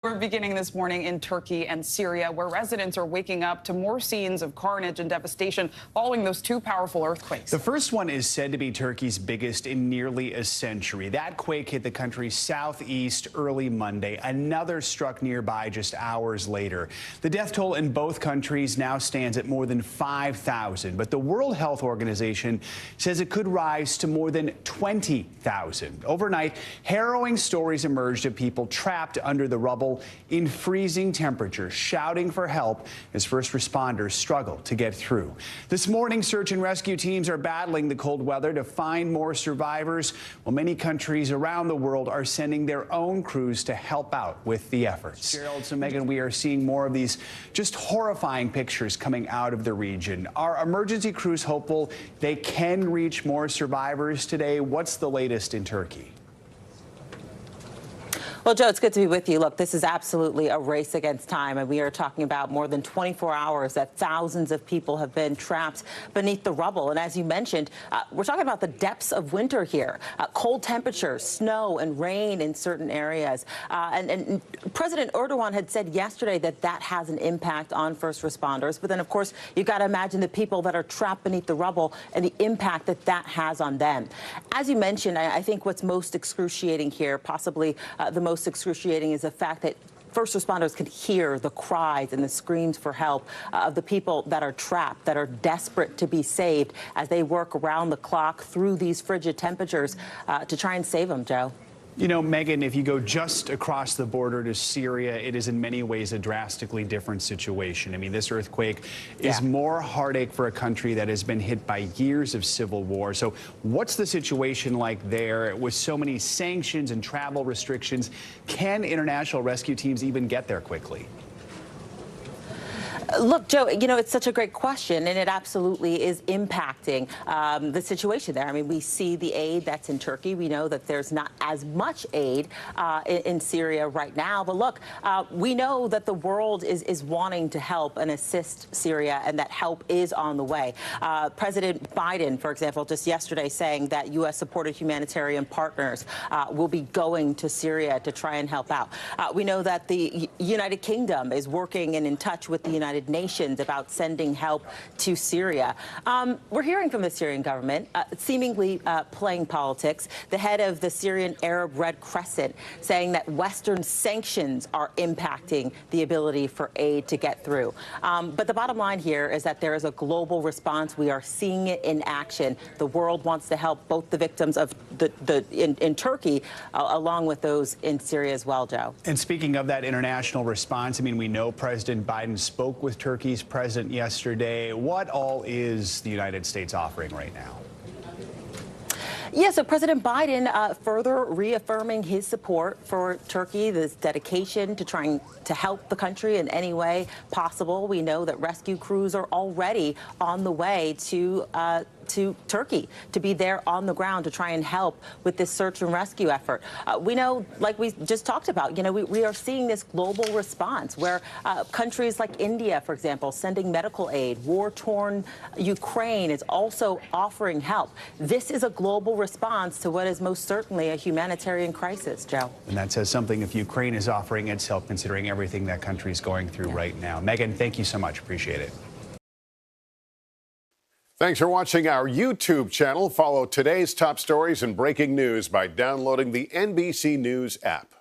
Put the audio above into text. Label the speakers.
Speaker 1: We're beginning this morning in Turkey and Syria, where residents are waking up to more scenes of carnage and devastation following those two powerful earthquakes.
Speaker 2: The first one is said to be Turkey's biggest in nearly a century. That quake hit the country's southeast early Monday. Another struck nearby just hours later. The death toll in both countries now stands at more than 5,000, but the World Health Organization says it could rise to more than 20,000. Overnight, harrowing stories emerged of people trapped under the rubble in freezing temperatures, shouting for help as first responders struggle to get through. This morning, search and rescue teams are battling the cold weather to find more survivors, while many countries around the world are sending their own crews to help out with the efforts. Fitzgerald, so Megan, we are seeing more of these just horrifying pictures coming out of the region. Are emergency crews hopeful they can reach more survivors today? What's the latest in Turkey?
Speaker 3: Well, Joe, it's good to be with you. Look, this is absolutely a race against time, and we are talking about more than 24 hours that thousands of people have been trapped beneath the rubble. And as you mentioned, we're talking about the depths of winter here. Cold temperatures, snow and rain in certain areas. And President Erdogan had said yesterday that that has an impact on first responders. But then, of course, you've got to imagine the people that are trapped beneath the rubble and the impact that that has on them. As you mentioned, I think what's most excruciating here, possibly the most excruciating, is the fact that first responders can hear the cries and the screams for help of the people that are trapped, that are desperate to be saved as they work around the clock through these frigid temperatures to try and save them, Joe.
Speaker 2: You know, Megan, if you go just across the border to Syria, it is in many ways a drastically different situation. I mean, this earthquake is more heartache for a country that has been hit by years of civil war. So what's the situation like there with so many sanctions and travel restrictions? Can international rescue teams even get there quickly?
Speaker 3: Look, Joe, you know, it's such a great question, and it absolutely is impacting the situation there. I mean, we see the aid that's in Turkey. We know that there's not as much aid in Syria right now. But look, we know that the world is wanting to help and assist Syria, and that help is on the way. President Biden, for example, just yesterday saying that U.S.-supported humanitarian partners will be going to Syria to try and help out. We know that the United Kingdom is working and in touch with the United Nations about sending help to Syria. We're hearing from the Syrian government seemingly playing politics. The head of the Syrian Arab Red Crescent saying that Western sanctions are impacting the ability for aid to get through. But the bottom line here is that there is a global response. We are seeing it in action. The world wants to help both the victims of in Turkey along with those in Syria as well, Joe.
Speaker 2: And speaking of that international response, I mean, we know President Biden spoke with Turkey's president yesterday. What all is the United States offering right now?
Speaker 3: Yeah, so President Biden further reaffirming his support for Turkey, this dedication to trying to help the country in any way possible. We know that rescue crews are already on the way to Turkey to be there on the ground to try and help with this search and rescue effort. We know, like we just talked about, you know, we are seeing this global response where countries like India, for example, sending medical aid. War-torn Ukraine is also offering help. This is a global response to what is most certainly a humanitarian crisis, Joe.
Speaker 2: And that says something if Ukraine is offering its help, considering everything that country is going through right now. Megan, thank you so much. Appreciate it.
Speaker 4: Thanks for watching our YouTube channel. Follow today's top stories and breaking news by downloading the NBC News app.